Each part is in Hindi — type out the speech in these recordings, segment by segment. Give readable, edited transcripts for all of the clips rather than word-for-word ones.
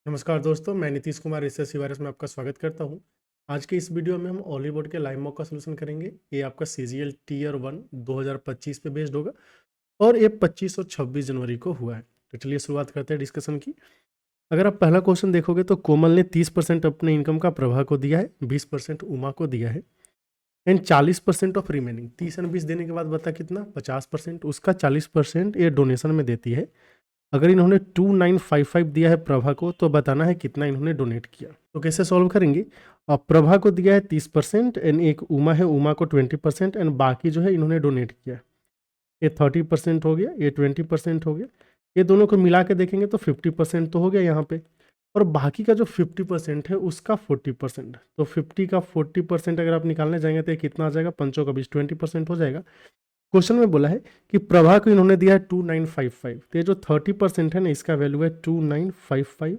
नमस्कार दोस्तों, मैं नीतीश कुमार एसएससी वायरस में आपका स्वागत करता हूं। आज के इस वीडियो में हम ऑली बोर्ड के लाइव मॉक का सलूशन करेंगे। ये आपका सीजीएल टीयर 1 2025 पे बेस्ड होगा और ये 25 और 26 जनवरी को हुआ है। तो चलिए शुरुआत करते हैं डिस्कशन की। अगर आप पहला क्वेश्चन देखोगे तो कोमल ने 30% अपने इनकम का प्रभा को दिया है, 20% उमा को दिया है एंड 40% ऑफ रिमेनिंग 30 एंड 20 देने के बाद बता कितना 50%, उसका 40% ये डोनेशन में देती है। अगर इन्होंने 2955 दिया है प्रभा को तो बताना है कितना इन्होंने डोनेट किया। तो कैसे सॉल्व करेंगे। अब प्रभा को दिया है 30% एंड एक उमा है, उमा को 20% एंड बाकी जो है इन्होंने डोनेट किया। ये 30% हो गया, ये 20% हो गया, ये दोनों को मिला के देखेंगे तो 50% तो हो गया यहाँ पे। और बाकी का जो 50% है उसका 40%, तो 50 का 40% अगर आप निकालने जाएंगे तो ये कितना आ जाएगा, पंचों का 20% हो जाएगा। क्वेश्चन में बोला है कि प्रभा को इन्होंने दिया है 2955, तो ये जो 30% है ना इसका वैल्यू है 2955।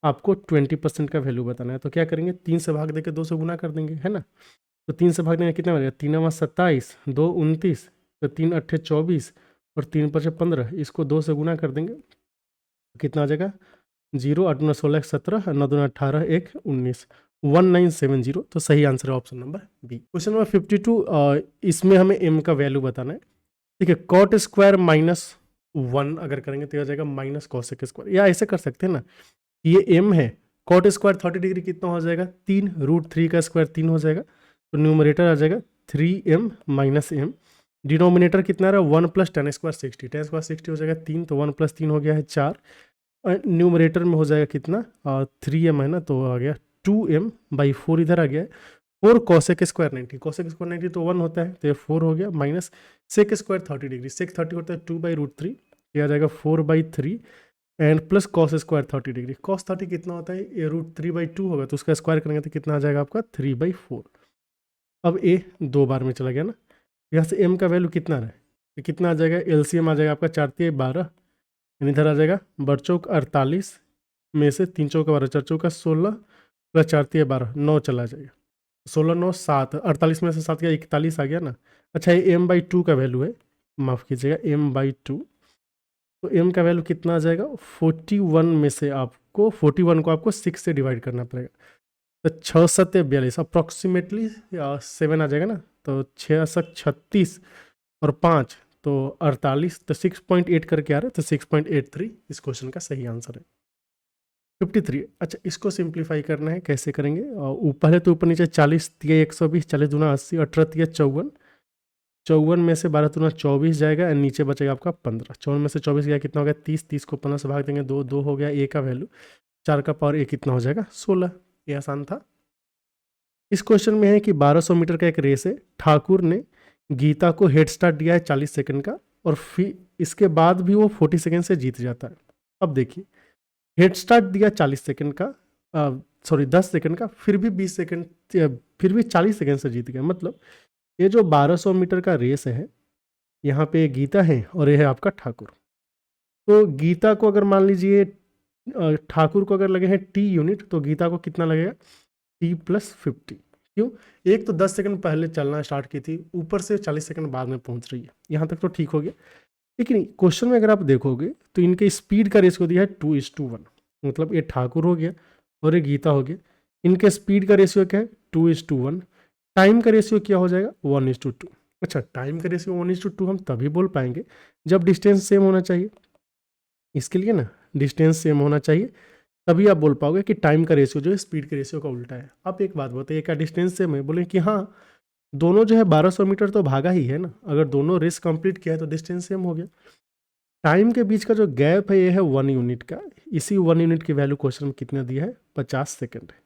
आपको 20% का वैल्यू बताना है। तो क्या करेंगे, 3 से भाग देकर 2 से गुना कर देंगे, है ना। तो 3 से भाग देंगे कितना बनेगा, 3 27, 2 29, तो 3 8 24 और 3 5 15, इसको 2 से गुना कर देंगे कितना आ जाएगा, 0 8 9 16 17 9 2 18 1 19, 1970। तो सही आंसर है option number B. Question number 52, इसमें हमें एम का वैल्यू बताना है। ठीक है, कॉट स्क्वायर -1 अगर करेंगे तो आ जाएगा माइनस कॉसेक स्क्वायर, या ऐसे कर सकते हैं ना, ये एम है, कॉट स्क्वायर 30 डिग्री कितना हो जाएगा, 3 √3 का स्क्वायर 3 हो जाएगा। तो न्यूमरेटर आ जाएगा 3m - m, डिनोमिनेटर कितना रहा 1 + tan स्क्वायर 60, tan स्क्वायर 60 हो जाएगा 3, तो 1 + 3 हो गया है 4। न्यूमरेटर में हो जाएगा कितना 3m है ना, तो आ गया 2m/4, इधर आ गया 4 कॉसेक स्क्वायर 90, कॉसेक स्क्वायर 90 तो 1 होता है, तो ये 4 हो गया, माइनस सेक स्क्वायर 30 डिग्री, सेक 30 होता है 2/√3, ये आ जाएगा 4/3 and plus cos square 30 degree, cos 30 कितना होता है, ये √3/2 होगा, तो उसका स्क्वायर करेंगे तो कितना आ जाएगा आपका 3/4। अब ए 2 बार में चला गया ना, यहाँ से एम का वैल्यू कितना रहा है, कितना आ जाएगा, एलसीएम आ जाएगा आपका 4 × 12, इधर आ जाएगा बरचौक 48 में से 3 चौका 12, 4 चौका 16 प्लस 4 × 12 9 चला जाएगा, 16 9 7, 48 में से 7 गया 41 आ गया ना। अच्छा, ये m/2 का वैल्यू है, माफ़ कीजिएगा m/2, तो m का वैल्यू कितना आ जाएगा, 41 में से आपको 41 को आपको 6 से डिवाइड करना पड़ेगा, तो 6 7 42 अप्रॉक्सीमेटली 7 आ जाएगा ना, तो 6 7 36 और 5 तो 48, तो 6.8 करके आ रहा है, तो 6.83 इस क्वेश्चन का सही आंसर है। 53, अच्छा इसको सिंप्लीफाई करना है, कैसे करेंगे, ऊपर है तो ऊपर नीचे 40 × 120, 40 दूना 80, 18 × 54, 54 में से 12 दूना 24 जाएगा और नीचे बचेगा आपका 15, 54 में से 24 गया कितना हो गया 30, 30 को 15 से भाग देंगे 2, 2 हो गया, ए का वैल्यू 4 का पावर ए कितना हो जाएगा 16। ये आसान था। इस क्वेश्चन में है कि 1200 मीटर का एक रेस है, ठाकुर ने गीता को हेड स्टार्ट दिया है 40 सेकंड का और फिर इसके बाद भी वो 40 सेकंड से जीत जाता है। अब देखिए, हेड स्टार्ट दिया 40 सेकंड का, सॉरी 10 सेकंड का, फिर भी 20 सेकंड, फिर भी 40 सेकंड से जीत गया। मतलब ये जो 1200 मीटर का रेस है, यहाँ पे गीता है और ये है आपका ठाकुर। तो गीता को अगर मान लीजिए ठाकुर को अगर लगे हैं टी यूनिट, तो गीता को कितना लगेगा t+50। क्यों, एक तो 10 सेकंड पहले चलना स्टार्ट की थी, ऊपर से 40 सेकंड बाद में पहुंच रही है, यहाँ तक तो ठीक हो गया। लेकिन क्वेश्चन में अगर आप देखोगे तो इनके स्पीड का रेशियो दिया है 2:1, मतलब ये ठाकुर हो गया और ये गीता हो गया, इनके स्पीड का रेशियो क्या है 2:1, टाइम का रेशियो क्या हो जाएगा 1:2। अच्छा, टाइम का रेशियो 1:2 हम तभी बोल पाएंगे जब डिस्टेंस सेम होना चाहिए, इसके लिए ना डिस्टेंस सेम होना चाहिए, तभी आप बोल पाओगे कि टाइम का रेशियो जो है स्पीड के रेशियो का उल्टा है। आप एक बात बताइए, क्या डिस्टेंस सेम है, बोले कि हाँ, दोनों जो है 1200 मीटर तो भागा ही है ना, अगर दोनों रेस कंप्लीट किया है तो डिस्टेंस सेम हो गया। टाइम के बीच का जो गैप है ये है 1 यूनिट का, इसी 1 यूनिट की वैल्यू क्वेश्चन में कितना दिया है 50 सेकंड है,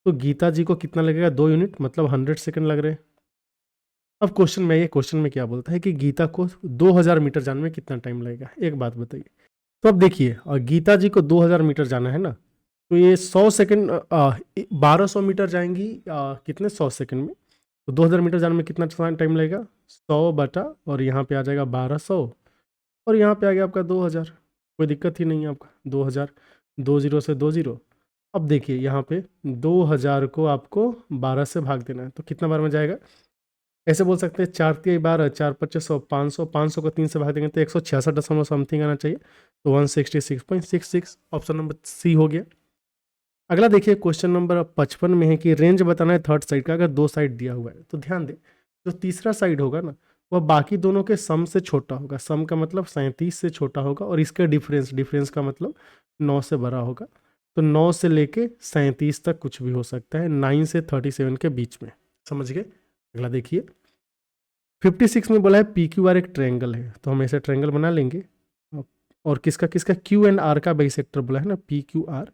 तो गीता जी को कितना लगेगा 2 यूनिट, मतलब 100 सेकंड लग रहे हैं। अब क्वेश्चन में क्या बोलता है कि गीता को 2000 मीटर जाने में कितना टाइम लगेगा, एक बात बताइए। तो अब देखिए, और गीता जी को 2000 मीटर जाना है ना, तो ये 100 सेकंड 1200 मीटर जाएंगी कितने 100 सेकंड में, तो 2000 मीटर जाने में कितना टाइम लगेगा 100 बटा, और यहाँ पे आ जाएगा 1200 और यहाँ पे आ गया आपका 2000, कोई दिक्कत ही नहीं है आपका 2000, 20 से 20। अब देखिए यहाँ पे 2000 को आपको 12 से भाग देना है, तो कितना बार में जाएगा, ऐसे बोल सकते हैं 4 × 12, 4 × 25 500, 500 को 3 से भाग देंगे तो 166 दशमलव समथिंग आना चाहिए, तो 166.66, ऑप्शन नंबर सी हो गया। अगला देखिए क्वेश्चन नंबर 55 में है कि रेंज बताना है थर्ड साइड का, अगर दो साइड दिया हुआ है तो ध्यान दे जो तीसरा साइड होगा ना वह बाकी दोनों के सम से छोटा होगा। सम का मतलब 37 से छोटा होगा और इसका डिफरेंस का मतलब 9 से बड़ा होगा। तो 9 से लेके 37 तक कुछ भी हो सकता है, 9 से 37 के बीच में। समझ गए? अगला देखिए 56 में बोला है पी क्यू आर एक ट्रायंगल है, तो हम ऐसे ट्रायंगल बना लेंगे। और किसका किसका क्यू एंड आर का बाइसेक्टर बोला है ना, P Q R.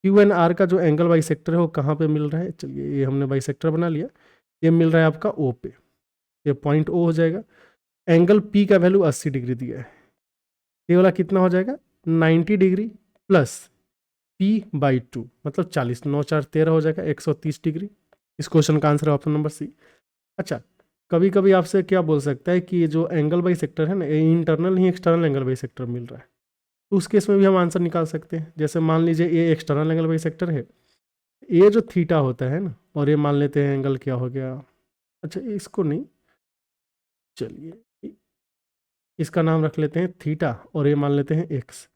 Q N R का जो एंगल बाइसेक्टर है वो कहाँ पे मिल रहा है, चलिए ये हमने बाइसेक्टर बना लिया। ये मिल रहा है आपका ओ पे, ये पॉइंट ओ हो जाएगा। एंगल पी का वैल्यू 80 डिग्री दिया है, ये वाला कितना हो जाएगा 90 डिग्री प्लस पी बाई 2 मतलब 40, 9 4 13 हो जाएगा 130 डिग्री। इस क्वेश्चन का आंसर है ऑप्शन नंबर सी। अच्छा, कभी कभी आपसे क्या बोल सकता है कि ये जो एंगल बाइसेक्टर है ना, ये इंटरनल ही एक्सटर्नल एंगल बाइसेक्टर मिल रहा है, तो उस केस में भी हम आंसर निकाल सकते हैं। जैसे मान लीजिए ये एक्सटर्नल एंगल बाइसेक्टर है, ये जो थीटा होता है ना, और ये मान लेते हैं एंगल क्या हो गया, अच्छा इसको नहीं, चलिए इसका नाम रख लेते हैं थीटा और ये मान लेते हैं एक्स।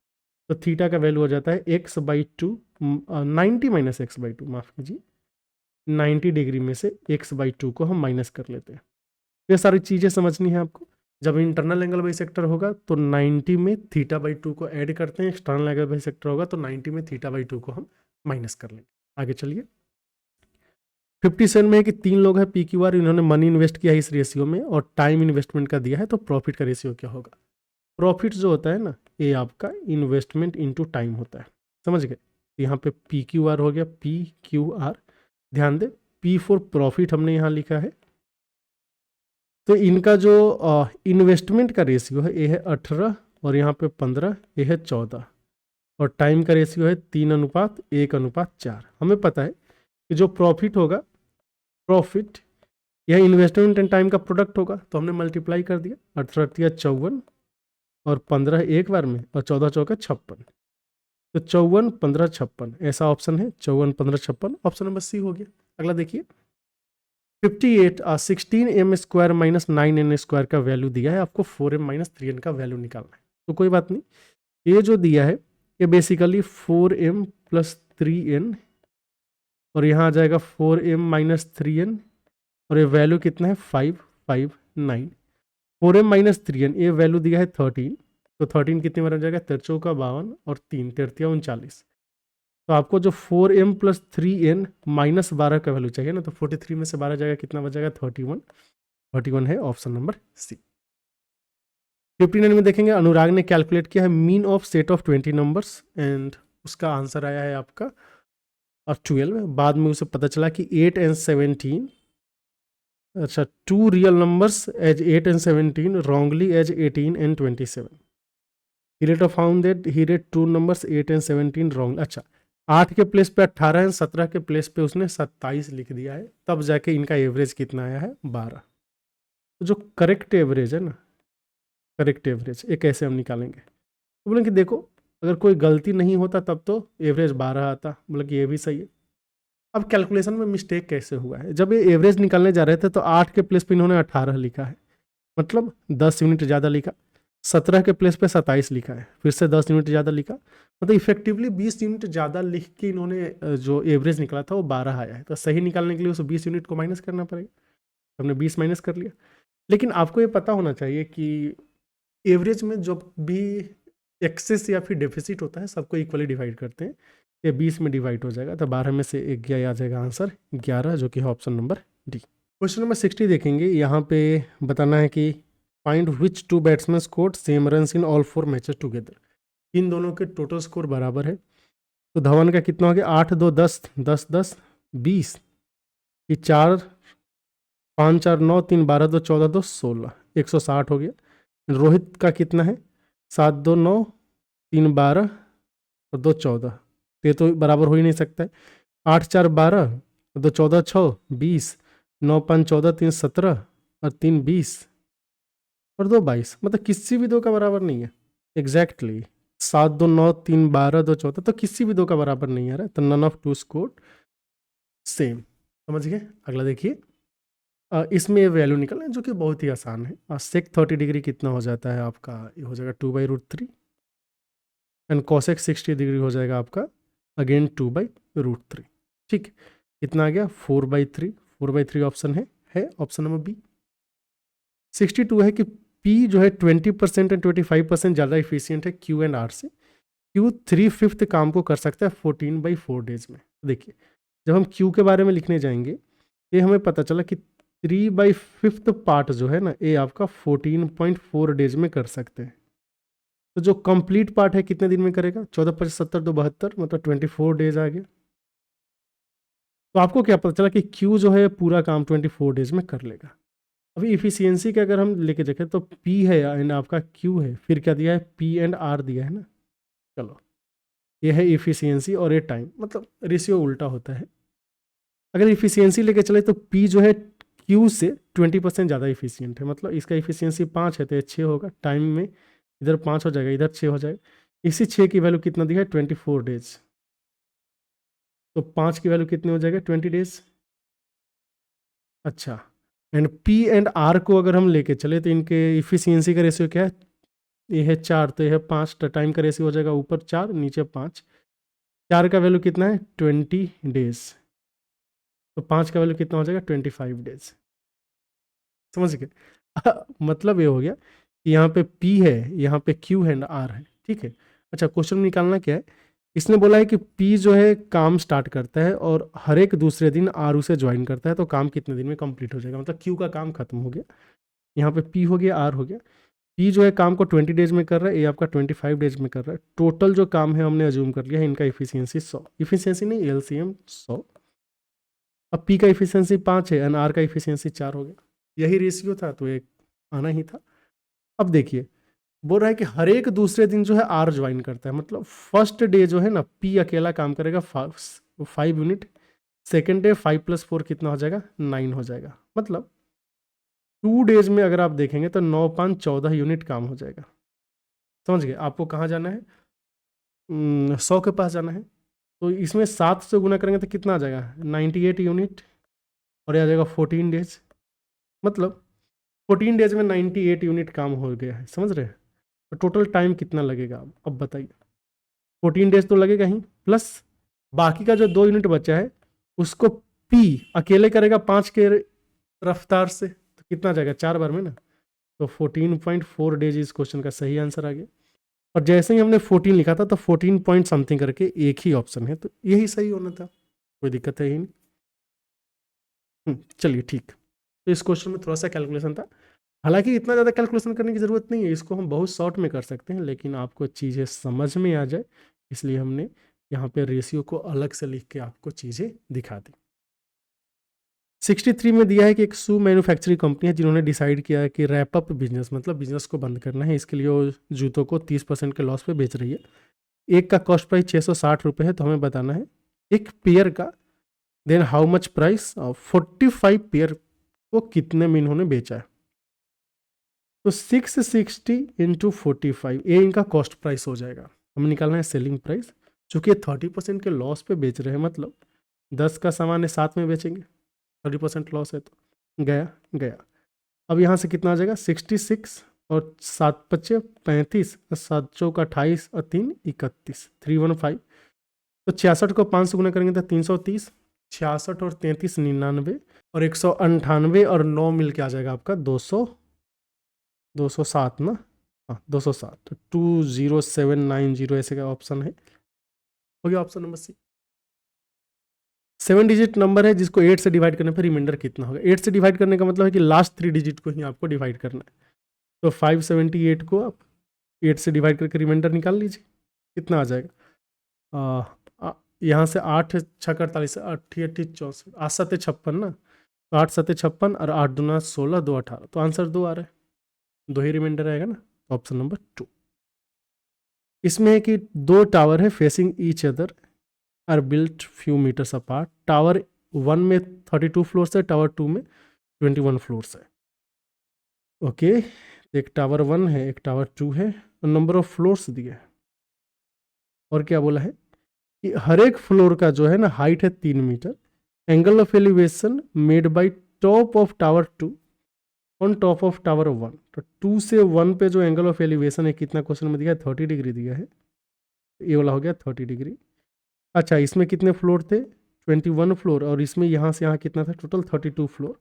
तो थीटा का वैल्यू हो जाता है x by 2, 90 minus x by 2, माफ़ कीजिए 90 डिग्री में से एक्स बाई 2 को हम माइनस कर लेते हैं। ये सारी चीज़ें समझनी है आपको। जब इंटरनल एंगल बाइसेक्टर होगा तो 90 में थीटा बाई 2 को ऐड करते हैं, एक्सटर्नल एंगल बाइसेक्टर होगा तो 90 में थीटा बाई 2 को हम माइनस कर लेंगे। आगे चलिए 57 में है कि 3 लोग हैं पी क्यू आर, इन्होंने मनी इन्वेस्ट किया है इस रेशियो में और टाइम इन्वेस्टमेंट का दिया है, तो प्रॉफिट का रेशियो क्या होगा। प्रॉफिट जो होता है ना, ये आपका इन्वेस्टमेंट इनटू टाइम होता है। समझ गए? यहाँ पे पी क्यू आर हो गया, पी क्यू आर। ध्यान दे पी फॉर प्रॉफिट हमने यहाँ लिखा है, तो इनका जो इन्वेस्टमेंट का रेशियो है ये है 18 और यहाँ पे 15, ये है 14 और टाइम का रेशियो है 3:1:4। हमें पता है कि जो प्रॉफिट होगा, प्रॉफिट यह इन्वेस्टमेंट एंड टाइम का प्रोडक्ट होगा, तो हमने मल्टीप्लाई कर दिया। 18 54 और 15 एक बार में और 14 चौका 56, तो 54 15 56 ऐसा ऑप्शन है, 54 15 56 ऑप्शन नंबर सी हो गया। अगला देखिए 58 16 M square minus 9 N square का वैल्यू दिया है, आपको 4m माइनस 3n का वैल्यू निकालना है। तो कोई बात नहीं, ये जो दिया है ये बेसिकली 4m प्लस 3n और यहाँ आ जाएगा 4m माइनस 3n और ये वैल्यू कितना है 559। 4m माइनस 3n ये वैल्यू दिया है 13, तो 13 कितने बार हो जाएगा 13 चौका 52 और 3 13 39। तो आपको जो 4m प्लस 3n माइनस 12 का वैल्यू चाहिए ना, तो 43 में से 12 जाएगा कितना बचेगा 31, 31 है ऑप्शन नंबर सी। 59 में देखेंगे अनुराग ने कैलकुलेट किया है mean of set of 20 numbers and उसका आंसर आया है आपका 12। बाद में उसे पता चला कि 8 एंड 17, अच्छा 2 real numbers as 8 and 17 wrongly as 18 and 27। He later found that he read 2 numbers 8 and 17 wrong. अच्छा 8 के प्लेस पे 18 है, 17 के प्लेस पे उसने 27 लिख दिया है, तब जाके इनका एवरेज कितना आया है 12। तो जो करेक्ट एवरेज है ना, करेक्ट एवरेज ये कैसे हम निकालेंगे, तो बोले कि देखो अगर कोई गलती नहीं होता तब तो एवरेज 12 आता, बोले कि ये भी सही है। अब कैलकुलेशन में मिस्टेक कैसे हुआ है, जब ये एवरेज निकालने जा रहे थे तो 8 के प्लेस पे इन्होंने 18 लिखा है, मतलब 10 यूनिट ज़्यादा लिखा। 17 के प्लेस पे 27 लिखा है, फिर से 10 यूनिट ज़्यादा लिखा, मतलब इफेक्टिवली 20 यूनिट ज़्यादा लिख के इन्होंने जो एवरेज निकला था वो 12 आया है। तो सही निकालने के लिए उस 20 यूनिट को माइनस करना पड़ेगा, हमने 20 माइनस कर लिया। लेकिन आपको ये पता होना चाहिए कि एवरेज में जो भी एक्सेस या फिर डेफिसिट होता है सबको इक्वली डिवाइड करते हैं, ये 20 में डिवाइड हो जाएगा, तो 12 में से 1 गया, आ जाएगा आंसर 11, जो कि है option number D. Question number 60 देखेंगे, यहाँ पे बताना है कि find which 2 batsman scored same runs in all 4 matches together. इन दोनों के टोटल स्कोर बराबर है, तो धवन का कितना हो गया 8 2 10 10 10 20, ये 4 5 4 9 3 12 2 14 2 16, 160 हो गया। रोहित का कितना है 7 2 9 3 12 और 2 14, ये तो बराबर हो ही नहीं सकता है। 8 4 12 2 14 6 20, 9 5 14 3 17 और 3 20 और 2 22, मतलब किसी भी दो का बराबर नहीं है एग्जैक्टली। 7 2 9 3 12 2 14, तो किसी भी दो का बराबर नहीं आ रहा है, तो नन ऑफ 2 स्कोर सेम। समझ गए? अगला देखिए इसमें ये वैल्यू निकलना है जो कि बहुत ही आसान है। सेक 30 डिग्री कितना हो जाता है आपका, ये हो जाएगा 2/√3 एंड कॉसेक 60 डिग्री हो जाएगा आपका अगेन 2/√3। ठीक, कितना आ गया 4/3। 4/3 ऑप्शन है ऑप्शन नंबर बी। 62 है कि P जो है 20% एंड 25% ज़्यादा इफिशियंट है Q एंड R से। Q 3/5 काम को कर सकता है 14/4 डेज में। देखिए, जब हम Q के बारे में लिखने जाएंगे ये हमें पता चला कि 3/5 पार्ट जो है ना, ये आपका 14.4 डेज में कर सकते हैं। तो जो कंप्लीट पार्ट है कितने दिन में करेगा, 14 25 70 2 72, मतलब 24 डेज आ गया। तो आपको क्या पता चला कि Q जो है पूरा काम 24 डेज में कर लेगा। अभी इफिशियंसी के अगर हम लेके देखें तो P है एंड आपका Q है, फिर क्या दिया है P एंड R दिया है ना। चलो, ये है इफिशियंसी और ये टाइम, मतलब रेशियो उल्टा होता है। अगर इफिशियंसी लेके चले तो P जो है Q से 20% ज़्यादा इफिशियंट है, मतलब इसका इफिशियंसी 5 है तो ये 6 होगा। टाइम में इधर 5 हो जाएगा, इधर 6 हो जाएगा। इसी 6 की वैल्यू कितना दिया है 24 डेज, तो 5 की वैल्यू कितनी हो जाएगा 20 डेज। अच्छा, एंड P एंड R को अगर हम लेके चले तो इनके इफिशियंसी का रेशियो क्या है, ये है 4 तो ये है 5, तो टाइम का रेशियो हो जाएगा ऊपर 4 नीचे 5। 4 का वैल्यू कितना है 20 डेज, तो 5 का वैल्यू कितना हो जाएगा 25 डेज। समझ गए? मतलब ये हो गया कि यहाँ पे P है, यहाँ पे Q है एंड R है। ठीक है, अच्छा क्वेश्चन निकालना क्या है, इसने बोला है कि P जो है काम स्टार्ट करता है और हर एक दूसरे दिन R उसे ज्वाइन करता है, तो काम कितने दिन में कंप्लीट हो जाएगा, मतलब Q का काम खत्म हो गया। यहाँ पे P हो गया, R हो गया। P जो है काम को 20 डेज में कर रहा है, ये आपका 25 डेज में कर रहा है। टोटल जो काम है हमने अज्यूम कर लिया है इनका इफिशियंसी 100, इफिशियंसी नहीं LCM 100। अब P का इफिशियंसी 5 है एंड R का इफिशियंसी 4 हो गया। यही रेशियो था तो एक आना ही था। अब देखिए, बोल रहा है कि हर एक दूसरे दिन जो है R ज्वाइन करता है, मतलब फर्स्ट डे जो है ना P अकेला काम करेगा 5 यूनिट, सेकेंड डे 5 + 4 कितना हो जाएगा 9 हो जाएगा। मतलब 2 डेज में अगर आप देखेंगे तो 9 5 14 यूनिट काम हो जाएगा। समझ गए? आपको कहाँ जाना है, 100 के पास जाना है, तो इसमें 7 से गुना करेंगे तो कितना आ जाएगा 98 यूनिट, और ये आ जाएगा 14 डेज। मतलब 14 डेज में 98 यूनिट काम हो गया है। समझ रहे हैं? तो टोटल टाइम कितना लगेगा अब बताइए। 14 डेज तो लगेगा ही, प्लस बाकी का जो 2 यूनिट बचा है उसको P अकेले करेगा 5 के रफ्तार से, तो कितना जाएगा 4 बार में ना, तो 14.4 डेज इस क्वेश्चन का सही आंसर आ गया। और जैसे ही हमने 14 लिखा था तो 14 पॉइंट समथिंग करके एक ही ऑप्शन है, तो यही सही होना था, कोई दिक्कत है ही नहीं। चलिए ठीक, तो इस क्वेश्चन में थोड़ा सा कैलकुलेशन था, हालांकि इतना ज़्यादा कैलकुलेशन करने की ज़रूरत नहीं है, इसको हम बहुत शॉर्ट में कर सकते हैं, लेकिन आपको चीज़ें समझ में आ जाए इसलिए हमने यहाँ पे रेशियो को अलग से लिख के आपको चीज़ें दिखा दी। 63 में दिया है कि एक शू मैन्युफैक्चरिंग कंपनी है जिन्होंने डिसाइड किया है कि रैप अप बिजनेस, मतलब बिजनेस को बंद करना है, इसके लिए वो जूतों को 30% के लॉस पे बेच रही है। एक का कॉस्ट प्राइस 660 रुपये है, तो हमें बताना है एक पेयर का, then how much price, 45 pair को कितने में इन्होंने बेचा है। तो 660 इंटू 45 ये इनका कॉस्ट प्राइस हो जाएगा। हमें निकालना है सेलिंग प्राइस, चूँकि 30% के लॉस पे बेच रहे हैं, मतलब 10 का सामान है 7 में बेचेंगे, 30% लॉस है तो गया गया। अब यहाँ से कितना आ जाएगा 66 और 7 पच्चे 35 और 7 चौक 28 और 3 31 315। तो 66 को 5 से गुना करेंगे तो 330, 66 और 33 99 और 198 और 9 मिल के आ जाएगा आपका 207 ना, हाँ 207, तो 20790 ऐसे का ऑप्शन है, हो गया option number C. 7 digit number है जिसको 8 से डिवाइड करने पर रिमाइंडर कितना होगा। 8 से डिवाइड करने का मतलब है कि लास्ट 3 डिजिट को ही आपको डिवाइड करना है, तो 578 को आप 8 से डिवाइड करके रिमाइंडर निकाल लीजिए, कितना आ जाएगा। यहाँ से 8 6 48 8 64 8 7 56 ना, तो 8 7 56 और 8 दूना 16 2 18, तो आंसर 2 आ रहा है, 2 ही रिमाइंडर आएगा ना, ऑप्शन नंबर 2। इसमें है कि 2 टावर है facing each other are built few metres apart. Tower 1 में 32 फ्लोर्स है, टावर 2 में 21 फ्लोर्स है। ओके, एक टावर 1 है एक टावर 2 है, नंबर ऑफ फ्लोर्स दिए है, और क्या बोला है कि हर एक फ्लोर का जो है ना हाइट है 3 metre, angle of elevation made by top of tower 2 on top of tower 1। तो 2 से 1 पे जो एंगल ऑफ एलिवेशन है कितना क्वेश्चन में दिया है 30 डिग्री दिया है, ये वाला हो गया 30 डिग्री। अच्छा, इसमें कितने फ्लोर थे? 21 फ्लोर, और इसमें यहाँ से यहाँ कितना था? Total 32 floor.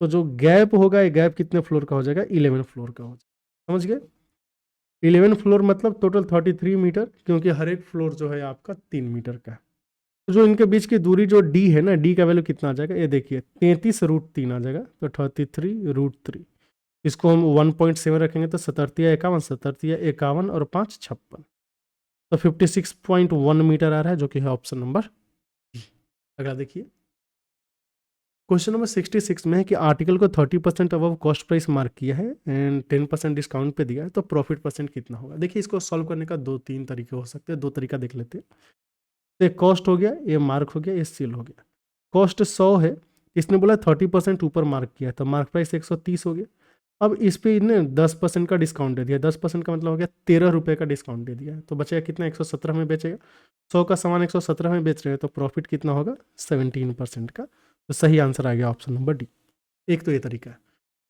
तो जो गैप होगा, ये गैप कितने फ्लोर का हो जाएगा? 11 फ्लोर का हो जाएगा। समझ गए? 11 फ्लोर मतलब टोटल 33 मीटर, क्योंकि हर एक फ्लोर जो है आपका 3 मीटर का है। तो जो इनके बीच की दूरी जो डी है ना, डी का वैल्यू कितना आ जाएगा? ये देखिए 33√3 आ जाएगा, तो 33√3। इसको हम 1.7 रखेंगे तो 77 51, 77 51 और 5 56, तो 56.1 मीटर आ रहा है, जो कि है ऑप्शन नंबर डी। अगला देखिए, क्वेश्चन नंबर 66 में है कि आर्टिकल को 30% अबव कॉस्ट प्राइस मार्क किया है एंड 10% डिस्काउंट पे दिया है, तो प्रॉफिट परसेंट कितना होगा? देखिए, इसको सॉल्व करने का 2-3 तरीके हो सकते हैं, 2 तरीका देख लेते हैं। तो एक कॉस्ट हो गया, ये मार्क हो गया, ये सेल हो गया। कॉस्ट 100 है, इसने बोला 30% ऊपर मार्क किया है, तो मार्क प्राइस 130 हो गया। अब इस पे इन्हें 10% का डिस्काउंट दे दिया। 10% का मतलब हो गया 13 रुपये का डिस्काउंट दे दिया है, तो बचेगा कितना? 117 में बेचेगा। 100 का सामान 117 में बेच रहे हैं, तो प्रॉफिट कितना होगा? 17% का। तो सही आंसर आ गया ऑप्शन नंबर डी। एक तो ये तरीका है।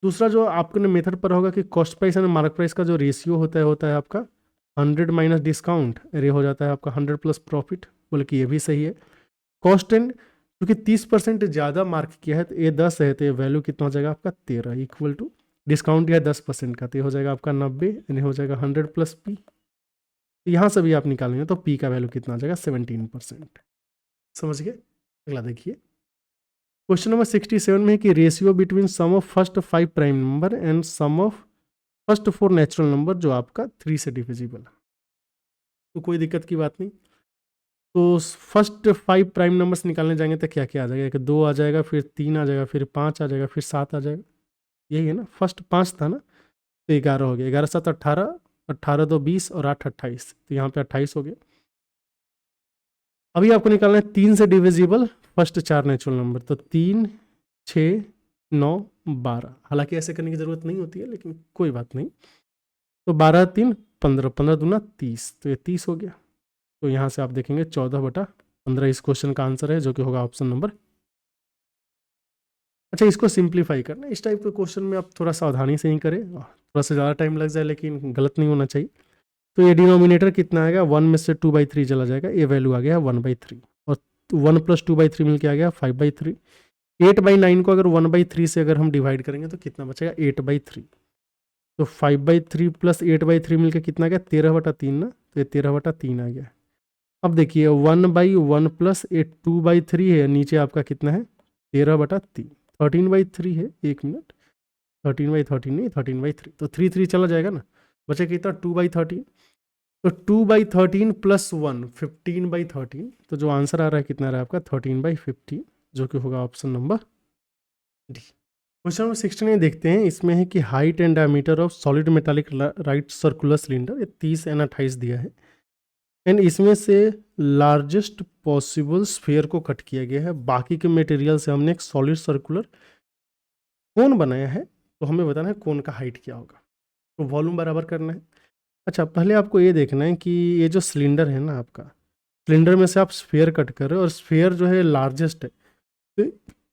दूसरा जो आपने मेथड पर होगा कि cost price and mark price का जो रेशियो होता है आपका 100 माइनस डिस्काउंट, ये हो जाता है आपका 100 प्लस प्रॉफिट। बोले कि ये भी सही है। कॉस्ट एंड, क्योंकि 30% ज़्यादा मार्क किया है, तो ये 10 है, तो ये वैल्यू कितना हो जाएगा आपका? 13 इक्वल टू डिस्काउंट दिया है 10% का, तो ये हो जाएगा आपका 90, यानी हो जाएगा 100 प्लस पी। यहाँ से भी आप निकालेंगे तो पी का वैल्यू कितना आ जाएगा? 17%। समझ गए? अगला देखिए, क्वेश्चन नंबर 67 में है कि ratio between sum of first 5 prime number and sum of first 4 natural number जो आपका 3 से डिविजिबल है। तो कोई दिक्कत की बात नहीं। तो फर्स्ट 5 प्राइम नंबर्स निकालने जाएंगे तो क्या क्या आ जाएगा? एक 2 आ जाएगा, फिर 3 आ जाएगा, फिर 5 आ जाएगा, फिर 7 आ जाएगा। यही है ना, फर्स्ट 5 था ना, तो 11 हो गया। 11 7 18, 18 2 20 और 8 28, तो यहाँ पे 28 हो गया। अभी आपको निकालना है 3 से डिविजिबल फर्स्ट 4 नेचुरल नंबर, तो 3 6 9 12। हालांकि ऐसे करने की ज़रूरत नहीं होती है, लेकिन कोई बात नहीं। तो 12 3 15, 15 दूना 30, तो ये 30 हो गया। तो यहाँ से आप देखेंगे 14/15 इस क्वेश्चन का आंसर है, जो कि होगा ऑप्शन नंबर। अच्छा, इसको सिंप्लीफाई करना, इस टाइप के क्वेश्चन में आप थोड़ा सावधानी से ही करें, थोड़ा सा ज़्यादा टाइम लग जाए, लेकिन गलत नहीं होना चाहिए। तो ये डिनोमिनेटर कितना आएगा? 1 में से 2/3 चला जाएगा, ये वैल्यू आ गया 1/3, और 1 प्लस 2/3 मिल के आ गया 5/3। 8/9 को अगर 1/3 से अगर हम डिवाइड करेंगे तो कितना बचेगा? 8/3। तो 5/3 प्लस 8/3 मिलकर कितना आ गया? 13/3 ना, तो ये 13/3 आ गया। अब देखिए 1/1 प्लस 2/3 है, नीचे आपका कितना है? 13/3। 13/3 है, 1 मिनट, 13/13 नहीं, 13/3, तो 3 3 चला जाएगा ना, बचे कितना? 2/13। तो 2/13 प्लस 1 15/13, तो जो आंसर आ रहा है कितना आ रहा है आपका? 13/15, जो कि होगा option number D. Question number 16 देखते हैं, इसमें है कि height and diameter of solid metallic right circular cylinder, ये 30 एंड 28 दिया है, एंड इसमें से लार्जेस्ट पॉसिबल स्फीयर को कट किया गया है। बाकी के मटेरियल से हमने एक सॉलिड सर्कुलर कोन बनाया है, तो हमें बताना है कोन का हाइट क्या होगा। तो वॉल्यूम बराबर करना है। अच्छा, पहले आपको ये देखना है कि ये जो सिलेंडर है ना आपका, सिलेंडर में से आप स्फीयर कट कर रहे हो, और स्फीयर जो है लार्जेस्ट है, तो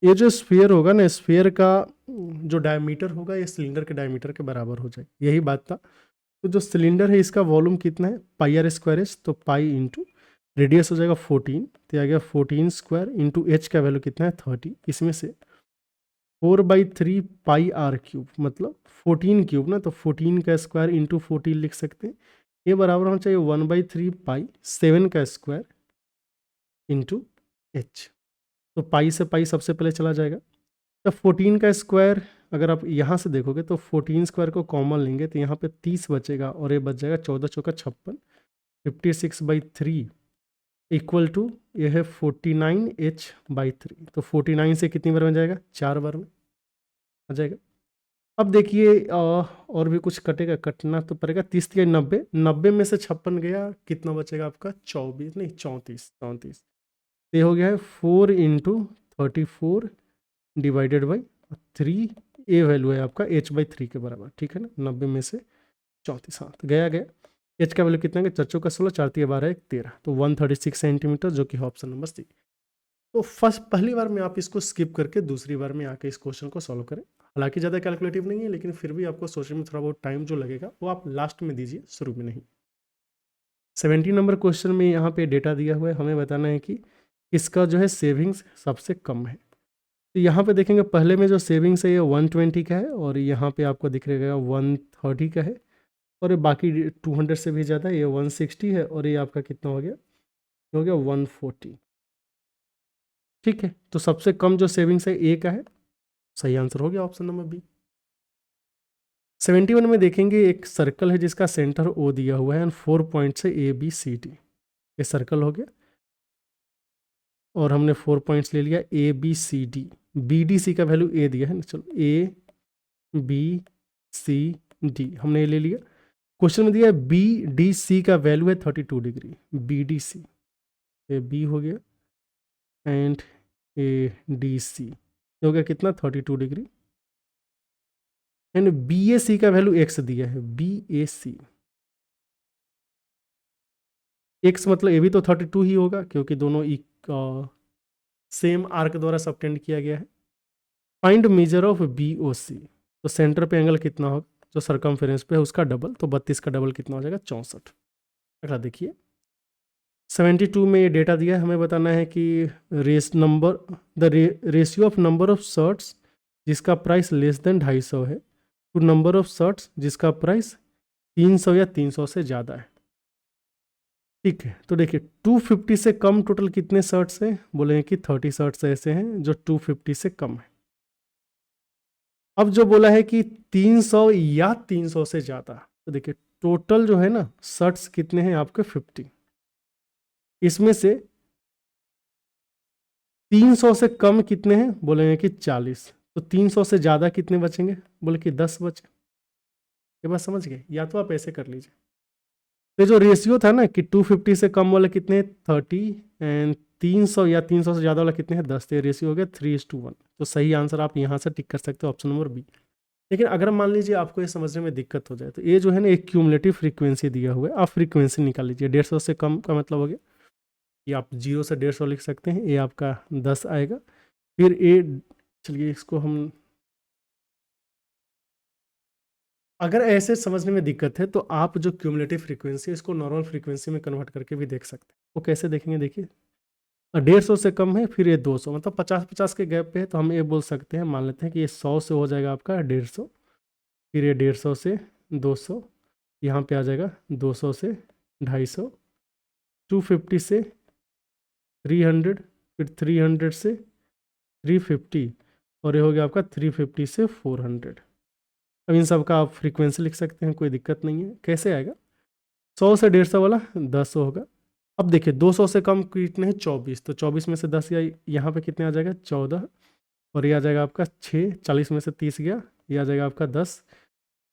ये जो स्फीयर होगा ना, स्फीयर का जो डायमीटर होगा, ये सिलेंडर के डायमीटर के बराबर हो जाए, यही बात था। तो जो सिलेंडर है इसका वॉल्यूम कितना है? पाई आर स्क्वायर एच, तो पाई इंटू रेडियस हो जाएगा 14, तो आ गया 14 स्क्वायर इंटू एच का वैल्यू कितना है? 30। इसमें से 4/3 पाई आर क्यूब मतलब 14 क्यूब ना, तो 14 का स्क्वायर इंटू 14 लिख सकते हैं। ये बराबर होना चाहिए 1/3 पाई 7 का स्क्वायर इंटू एच। तो पाई से पाई सबसे पहले चला जाएगा। तो 14 का स्क्वायर अगर आप यहाँ से देखोगे तो 14 स्क्वायर को कॉमन लेंगे तो यहाँ पे 30 बचेगा, और ये बच जाएगा 14 चौका 56, 56/3 इक्वल टू ये है 49h/3। तो 49 से कितनी बार में जाएगा? 4 बार में आ जाएगा। अब देखिए और भी कुछ कटेगा, कटना तो पड़ेगा। 30 या 90, 90 में से 56 गया, कितना बचेगा आपका? 24 नहीं 34, 34। ये हो गया है 4 into 34 divided by 3। A value है आपका h/3 के बराबर, ठीक है ना। 90 में से 34, हाँ, तो गया गया। एच का वैल्यू कितना है? 4 का 16, 4 3 12 1 13, तो 136 सेंटीमीटर, जो कि ऑप्शन नंबर सी। तो फर्स्ट पहली बार में आप इसको स्किप करके दूसरी बार में आके इस क्वेश्चन को सॉल्व करें। हालांकि ज़्यादा कैलकुलेटिव नहीं है, लेकिन फिर भी आपको सोचने में थोड़ा बहुत टाइम जो लगेगा वो आप लास्ट में दीजिए, शुरू में नहीं। 17 नंबर क्वेश्चन में यहाँ पे डेटा दिया हुआ है, हमें बताना है कि इसका जो है सेविंग्स सबसे कम है। तो यहाँ पे देखेंगे पहले में जो सेविंग्स है ये 120 का है और यहाँ पे आपको दिख रहेगा 130 का है और ये बाकी 200 से भी ज़्यादा, ये 160 है और ये आपका कितना हो गया, ये हो गया 140। ठीक है, तो सबसे कम जो सेविंग्स है ए का है, सही आंसर हो गया ऑप्शन नंबर बी। 71 में देखेंगे एक सर्कल है जिसका सेंटर ओ दिया हुआ है एंड 4 पॉइंट से ए बी सी डी, ये सर्कल हो गया और हमने 4 पॉइंट्स ले लिया A B C D, B D C का वैल्यू ए दिया है ना, चलो ए बी सी डी हमने ये ले लिया। क्वेश्चन में दिया है बी डी सी का वैल्यू है 32 डिग्री, बी डी सी, ये बी हो गया एंड ए डी सी हो गया कितना 32 डिग्री एंड बी ए सी का वैल्यू एक्स दिया है, बी ए सी एक्स मतलब ए भी तो 32 ही होगा क्योंकि दोनों सेम आर्क द्वारा सबटेंड किया गया है। Find measure of B O C, तो सेंटर पे एंगल कितना होगा जो सरकमफेरेंस पे है उसका डबल, तो 32 का डबल कितना हो जाएगा 64। अगला देखिए 72 में ये डेटा दिया है, हमें बताना है कि ratio of number of shirts जिसका प्राइस लेस देन 250 है टू नंबर ऑफ शर्ट्स जिसका प्राइस 300 या 300 से ज़्यादा है। ठीक है, तो देखिए 250 से कम टोटल कितने शर्ट्स हैं, बोलेंगे कि 30 शर्ट्स ऐसे हैं जो 250 से कम है। अब जो बोला है कि 300 या 300 से ज़्यादा, तो देखिए टोटल जो है ना शर्ट्स कितने हैं आपके 50, इसमें से 300 से कम कितने हैं, बोलेंगे कि 40, तो 300 से ज़्यादा कितने बचेंगे, बोले कि 10 बचे। ये बात समझ गए, या तो आप ऐसे कर लीजिए, तो जो रेशियो था ना कि 250 से कम वाले कितने 30 एंड 300 या 300 से ज़्यादा वाला कितने हैं 10, तो रेशियो हो गया 3:1। तो सही आंसर आप यहाँ से टिक कर सकते हो ऑप्शन नंबर बी। लेकिन अगर मान लीजिए आपको ये समझने में दिक्कत हो जाए तो ये जो है ना एक क्यूमुलेटिव फ्रीक्वेंसी दिया हुआ है, आप फ्रीक्वेंसी निकाल लीजिए। 150 से कम का मतलब हो गया ये आप 0 से 150 लिख सकते हैं, ये आपका 10 आएगा। फिर ए, चलिए इसको हम, अगर ऐसे समझने में दिक्कत है तो आप जो क्यूमुलेटिव फ्रीक्वेंसी है इसको नॉर्मल फ्रीक्वेंसी में कन्वर्ट करके भी देख सकते हैं। वो कैसे देखेंगे, देखिए 150 से कम है फिर ये 200, मतलब 50-50 के गैप पे है, तो हम ये बोल सकते हैं, मान लेते हैं कि ये 100 से हो जाएगा आपका 150, फिर ये 150 से 200, यहाँ पे आ जाएगा 200 से 250, 250 से 300, फिर 300 से 350 और ये हो गया आपका 350 से 400। अब इन सब का आप फ्रीक्वेंसी लिख सकते हैं, कोई दिक्कत नहीं है। कैसे आएगा, 100 से 150 वाला 10 होगा। अब देखिए 200 से कम कितने हैं 24, तो 24 में से 10 गया, यहाँ पे कितने आ जाएगा 14 और ये आ जाएगा आपका 6, 40 में से 30 गया, ये आ जाएगा आपका 10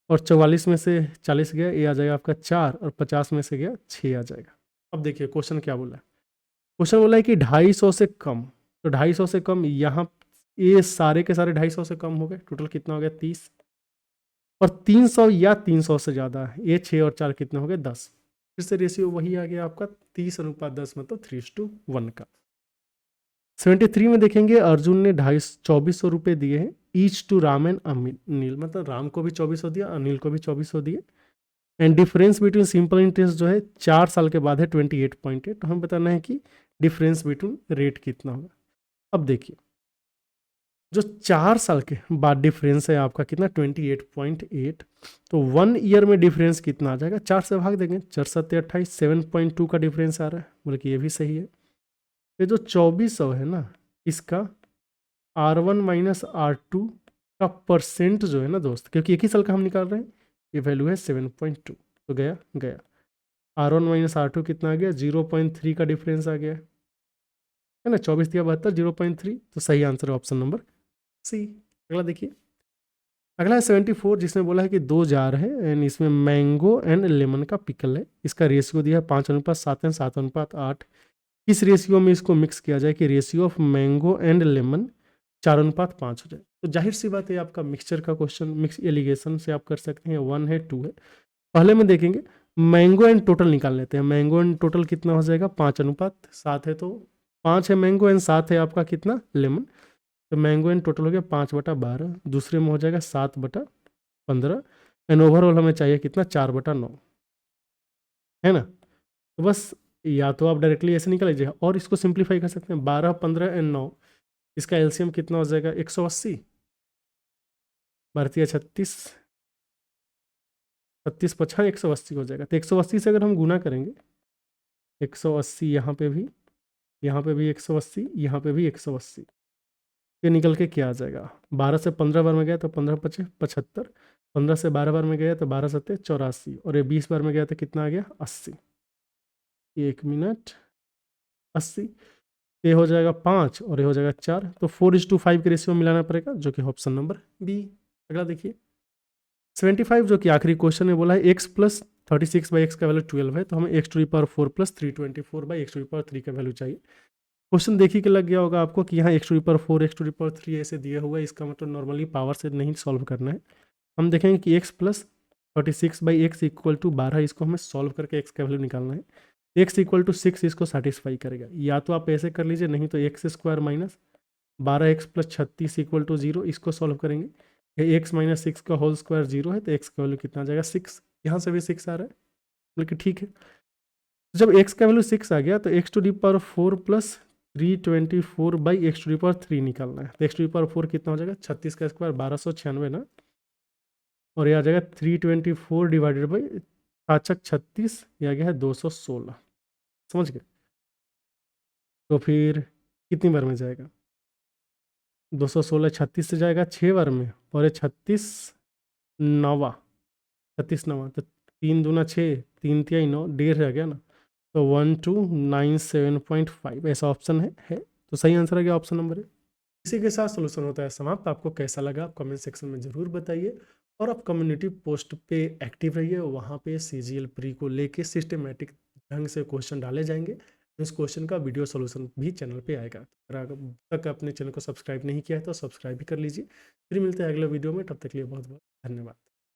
और 44 में से 40 गया, ये आ जाएगा आपका 4 और 50 में से गया 6 आ जाएगा। अब देखिए क्वेश्चन क्या बोला है, क्वेश्चन बोला है कि 250 से कम, तो 250 से कम यहाँ ये सारे के सारे 250 से कम हो गए, टोटल कितना हो गया 30, और 300 या 300 से ज़्यादा है, ये 6 और 4 कितने हो गए 10, फिर से रेशियो वही आ गया आपका 30:10, मतलब 3:1 का। 73 में देखेंगे अर्जुन ने 2400 रुपये दिए हैं each to Ram and Anil, मतलब राम को भी 2400 दिया, अनिल को भी 2400 दिए, and difference between simple interest जो है 4 साल के बाद है 28.8, तो हमें बताना है कि डिफरेंस बिटवीन रेट कितना होगा। अब देखिए जो 4 साल के बाद डिफरेंस है आपका कितना 28.8, तो 1 ईयर में डिफरेंस कितना आ जाएगा, 4 से भाग देंगे, 4 7 28, 7.2 का डिफरेंस आ रहा है, बोले कि ये भी सही है। ये जो 2400 है ना इसका R1 माइनस R2 का परसेंट जो है ना दोस्त, क्योंकि एक ही साल का हम निकाल रहे हैं, ये वैल्यू है 7.2, तो गया R1 माइनस R2 कितना आ गया 0.3 का डिफरेंस आ गया है ना, 24 दिया 72, 0.3, तो सही आंसर है ऑप्शन नंबर सी। अगला देखिए, अगला है 74 जिसमें बोला है कि 2 जार है एंड इसमें मैंगो एंड लेमन का पिकल है, इसका रेशियो दिया है 5:7 एंड 7:8। किस रेशियो में इसको मिक्स किया जाए कि ratio of mango and lemon 4:5 हो जाए, तो जाहिर सी बात है आपका मिक्सचर का क्वेश्चन, मिक्स एलिगेशन से आप कर सकते हैं, 1 है 2 है। पहले में देखेंगे मैंगो एंड टोटल निकाल लेते हैं, मैंगो एंड टोटल कितना हो जाएगा 5:7 है, तो 5 है मैंगो एंड 7 है आपका कितना लेमन, तो मैंगो एंड टोटल हो गया 5/12, दूसरे में हो जाएगा 7/15 एंड ओवरऑल हमें चाहिए कितना 4/9, है ना। तो बस या तो आप डायरेक्टली ऐसे निकल लीजिए और इसको सिंप्लीफाई कर सकते हैं। 12, 15 एंड 9, इसका एलसीएम कितना हो जाएगा? 180। भारतीय 36, 36 पछा 180 हो जाएगा। तो 180 से अगर हम गुना करेंगे, 180 यहाँ पे भी, यहाँ पे भी 180, यहाँ पे भी 180, ये निकल के क्या आ जाएगा? 12 से 15 बार में गया तो 15 पचे 75, 15 से 12 बार में गया तो 12 सत्ते 84, और ये 20 बार में गया तो कितना आ गया? 80। 1 मिनट 80, ये हो जाएगा 5 और ये हो जाएगा 4, तो 4:5 के रेशियो मिलाना पड़ेगा, जो कि ऑप्शन नंबर बी। अगला देखिए 75, जो कि आखिरी क्वेश्चन में बोला है एक्स प्लस 36/x का वैल्यू 12 है, तो हमें x⁴ प्लस 324/x⁴ का वैल्यू चाहिए। क्वेश्चन देखिए कि लग गया होगा आपको कि यहाँ x⁴ x⁴ ऐसे दिया हुआ है, इसका मतलब नॉर्मली पावर से नहीं सॉल्व करना है। हम देखेंगे कि x plus 36/x equal to 12, इसको हमें सॉल्व करके x का वैल्यू निकालना है। x इक्वल टू 6 इसको सेटिस्फाई करेगा, या तो आप ऐसे कर लीजिए, नहीं तो x² minus 12x plus 36 equal to 0, इसको सॉल्व करेंगे। ये x माइनस 6 का होल स्क्वायर 0 है, तो x का वैल्यू कितना आ जाएगा? 6। यहाँ से भी 6 आ रहा है, बल्कि ठीक है। तो जब x का वैल्यू 6 आ गया तो x⁴ प्लस 324/x⁴ निकालना है। तो x⁴ कितना हो जाएगा? 36 का स्क्वायर 1296 ना, और ये आ जाएगा 324 डिवाइडेड बाई 36, ये आ गया है 216। समझ गए? तो फिर कितनी बार में जाएगा? 216 36 से जाएगा 6 बार में, और ये 36 नवा, 36 नवा, तो 3 दूना 6, 3 तिहाई 9, 1.5 रह गया ना, तो 1297.5 ऐसा ऑप्शन है। तो सही आंसर आ गया ऑप्शन नंबर ए। इसी के साथ सोल्यूशन होता है समाप्त। आपको कैसा लगा आप कमेंट सेक्शन में ज़रूर बताइए, और आप कम्युनिटी पोस्ट पे एक्टिव रहिए, वहाँ पे CGL प्री को लेके सिस्टमेटिक ढंग से क्वेश्चन डाले जाएंगे। इस क्वेश्चन का वीडियो सोल्यूशन भी चैनल पे आएगा। अगर अब तक अपने चैनल को सब्सक्राइब नहीं किया है तो सब्सक्राइब भी कर लीजिए। फिर मिलते हैं अगले वीडियो में, तब तक के लिए बहुत बहुत धन्यवाद।